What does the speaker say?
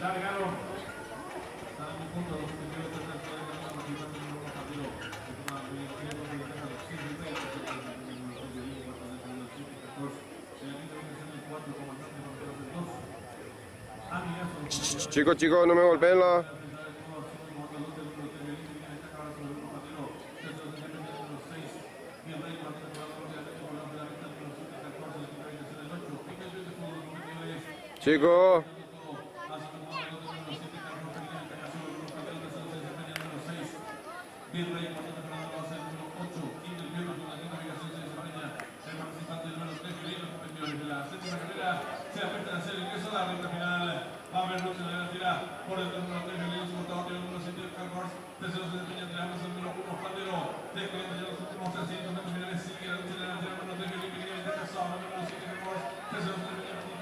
Largaron. Están en mi punto. Los primeros tres actores de la participación en un partido. Es una medición de la casa de 6 y medio. Chicos, chicos, no me golpeen la... Chicos. Se apuesta a hacer el ingreso a la recta final. Va a haber lucha de la tira por el número 3, el segundo el número 7, Carlos. Tercero se desempeña entre ambos el número 1, Pandero. Descubriendo ya los últimos 300 metros finales. Sigue la lucha de la tira número 3, el número 7, Carlos. Tercero se desempeña